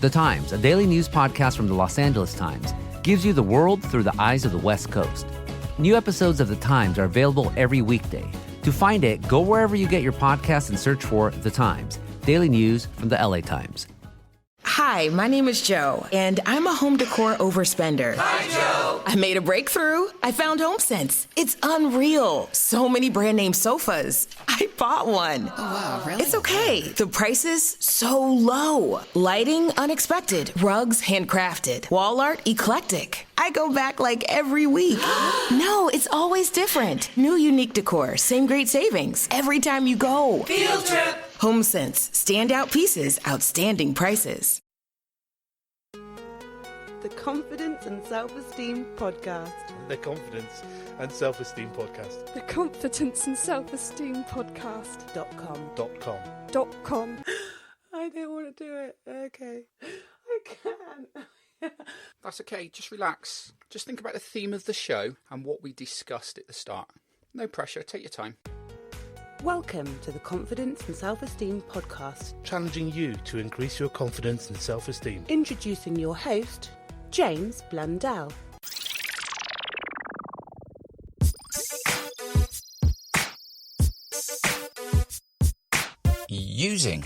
The Times, a daily news podcast from the Los Angeles Times, gives you the world through the eyes of the West Coast. New episodes of The Times are available every weekday. To find it, go wherever you get your podcasts and search for The Times, daily news from the LA Times. Hi, my name is Joe, and I'm a home decor overspender. Hi, Joe! I made a breakthrough. I found HomeSense. It's unreal. So many brand name sofas. I bought one. Oh, wow, really? It's okay. The prices, so low. Lighting, unexpected. Rugs, handcrafted. Wall art, eclectic. I go back like every week. No, it's always different. New unique decor, same great savings. Every time you go. Field trip! HomeSense. Standout pieces, outstanding prices. The Confidence and Self-Esteem Podcast. The Confidence and Self-Esteem Podcast. The Confidence and Self-Esteem Podcast. .com. I don't want to do it. Okay. I can. That's okay, just relax. Just think about the theme of the show and what we discussed at the start. No pressure, take your time. Welcome to the Confidence and Self-Esteem Podcast. Challenging you to increase your confidence and self-esteem. Introducing your host, James Blundell. Using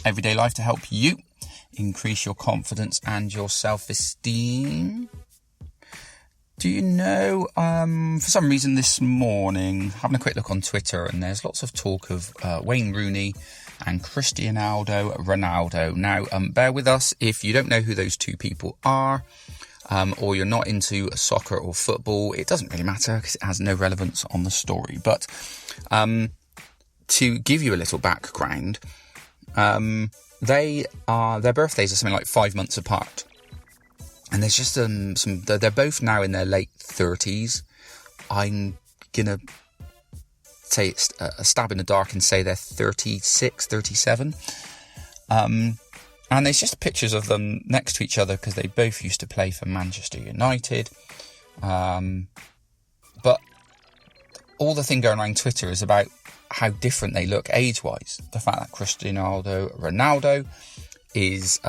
everyday life to help you increase your confidence and your self-esteem. Do you know, for some reason this morning, having a quick look on Twitter, and there's lots of talk of Wayne Rooney and Cristiano Ronaldo. Now, bear with us if you don't know who those two people are, or you're not into soccer or football. It doesn't really matter because it has no relevance on the story. But to give you a little background, their birthdays are something like 5 months apart. And there's just they're both now in their late 30s. I'm going to say it's a stab in the dark and say they're 36, 37. And there's just pictures of them next to each other because they both used to play for Manchester United. But all the thing going around Twitter is about how different they look age-wise. The fact that Cristiano Ronaldo is...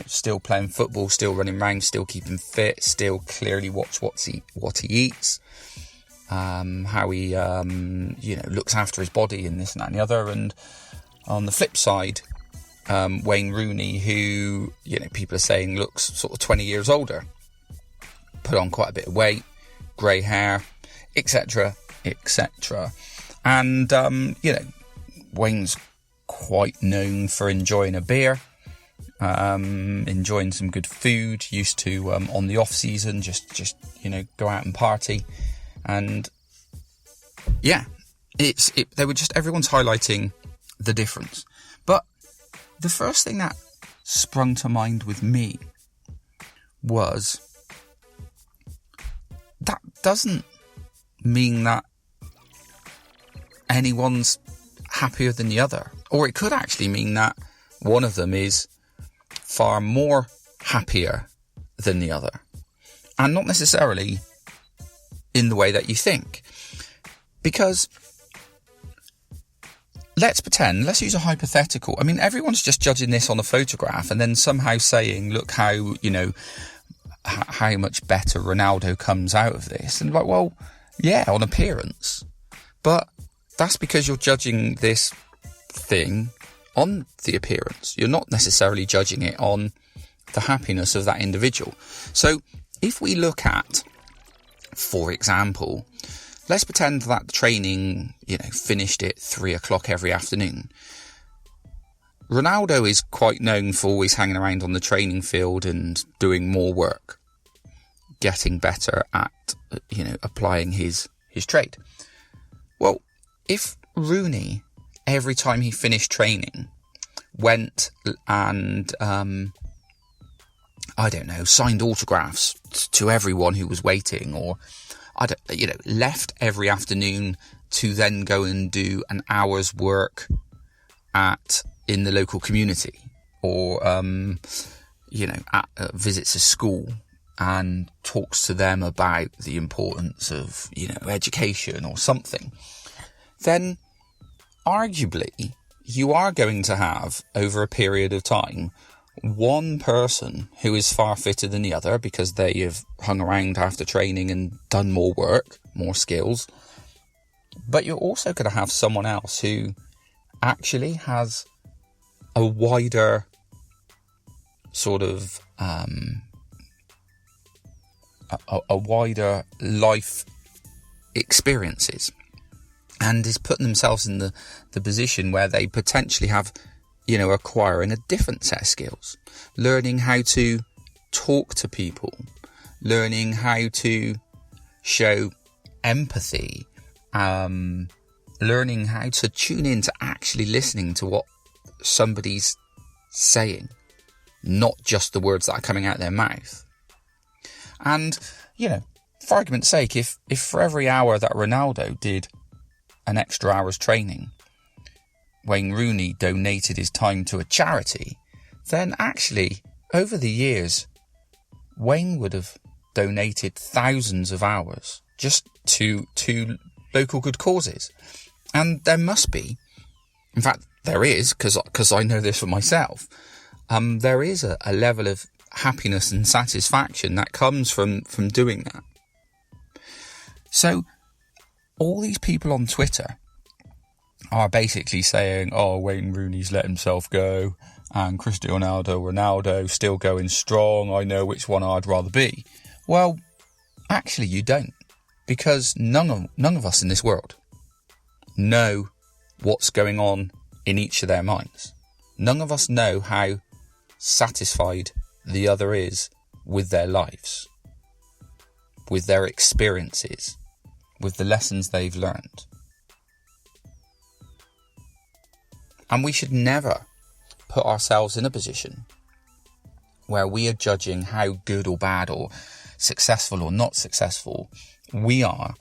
still playing football, still running around, still keeping fit, still clearly watch what he eats, how he, looks after his body and this and that and the other. And on the flip side, Wayne Rooney, who, people are saying looks sort of 20 years older, put on quite a bit of weight, grey hair, etc., etc. And, Wayne's quite known for enjoying a beer. Enjoying some good food, used to on the off season just go out and party, and they were just, everyone's highlighting the difference. But the first thing that sprung to mind with me was that doesn't mean that anyone's happier than the other, or it could actually mean that one of them is far more happier than the other, and not necessarily in the way that you think. Because let's use a hypothetical. I mean, everyone's just judging this on a photograph and then somehow saying, look how much better Ronaldo comes out of this. And well, yeah, on appearance, but that's because you're judging this thing on the appearance. You're not necessarily judging it on the happiness of that individual. So if we look at, for example, let's pretend that the training, finished at 3:00 every afternoon. Ronaldo is quite known for always hanging around on the training field and doing more work, getting better at, applying his trade. Well, if Rooney, every time he finished training, went and, signed autographs to everyone who was waiting, or, left every afternoon to then go and do an hour's work in the local community, or, visits a school and talks to them about the importance of, education or something, then arguably you are going to have, over a period of time, one person who is far fitter than the other because they have hung around after training and done more work, more skills. But you're also going to have someone else who actually has a wider sort of a wider life experiences, and is putting themselves in the position where they potentially have, acquiring a different set of skills, learning how to talk to people, learning how to show empathy, learning how to tune in to actually listening to what somebody's saying, not just the words that are coming out their mouth. And, for argument's sake, if for every hour that Ronaldo did an extra hour's training, Wayne Rooney donated his time to a charity, then actually, over the years, Wayne would have donated thousands of hours just to local good causes. And there must be, in fact, there is, because I know this for myself, there is a level of happiness and satisfaction that comes from doing that. So, all these people on Twitter are basically saying, oh, Wayne Rooney's let himself go, and Cristiano Ronaldo still going strong, I know which one I'd rather be. Well, actually you don't, because none of us in this world know what's going on in each of their minds. None of us know how satisfied the other is with their lives, with their experiences, with the lessons they've learned. And we should never put ourselves in a position where we are judging how good or bad or successful or not successful we are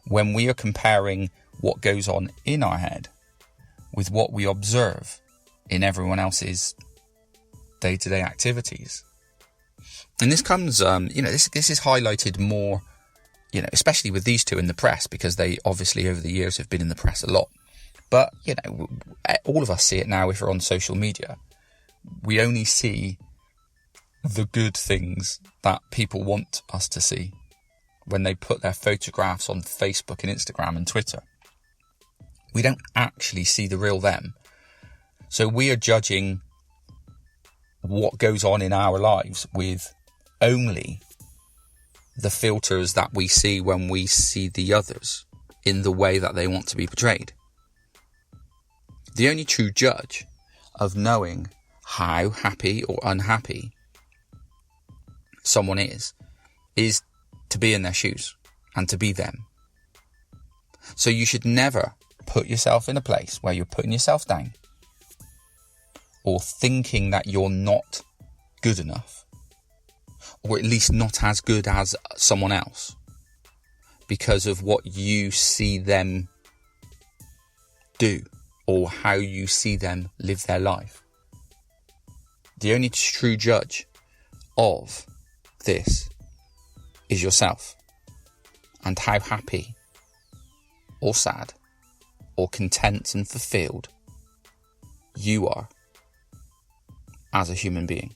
when we are comparing what goes on in our head with what we observe in everyone else's day-to-day activities. And this comes, this is highlighted more, especially with these two in the press, because they obviously over the years have been in the press a lot. But, all of us see it now if we're on social media. We only see the good things that people want us to see when they put their photographs on Facebook and Instagram and Twitter. We don't actually see the real them. So we are judging what goes on in our lives with only the filters that we see when we see the others in the way that they want to be portrayed. The only true judge of knowing how happy or unhappy someone is to be in their shoes and to be them. So you should never put yourself in a place where you're putting yourself down or thinking that you're not good enough, or at least not as good as someone else, because of what you see them do or how you see them live their life. The only true judge of this is yourself, and how happy or sad or content and fulfilled you are as a human being.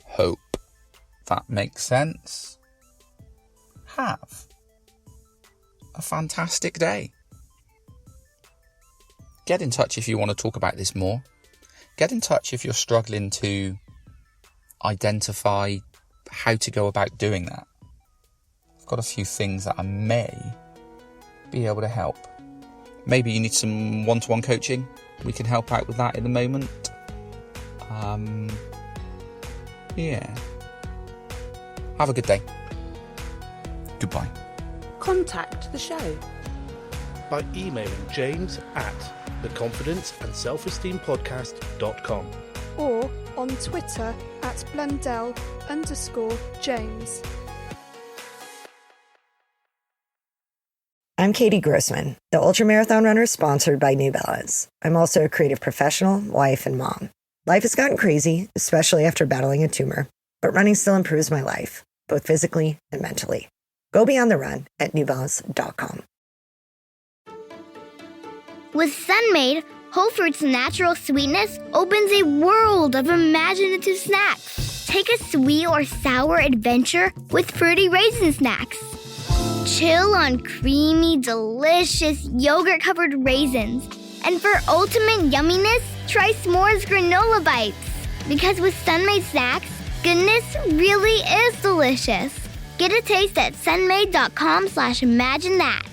Hope that makes sense. Have a fantastic day. Get in touch if you want to talk about this more. Get in touch if you're struggling to identify how to go about doing that. I've got a few things that I may be able to help. Maybe you need some one-to-one coaching. We can help out with that in the moment. Yeah. Have a good day. Goodbye. Contact the show by emailing James at theconfidenceandselfesteempodcast.com or on Twitter at Blundell_James. I'm Katie Grossman, the ultramarathon runner sponsored by New Balance. I'm also a creative professional, wife, and mom. Life has gotten crazy, especially after battling a tumor, but running still improves my life, both physically and mentally. Go beyond the run at newbalance.com. With Sunmade, Whole Fruit's natural sweetness opens a world of imaginative snacks. Take a sweet or sour adventure with fruity raisin snacks. Chill on creamy, delicious yogurt-covered raisins. And for ultimate yumminess, try s'mores granola bites. Because with Sun-Maid snacks, goodness really is delicious. Get a taste at sunmaid.com/imagine that.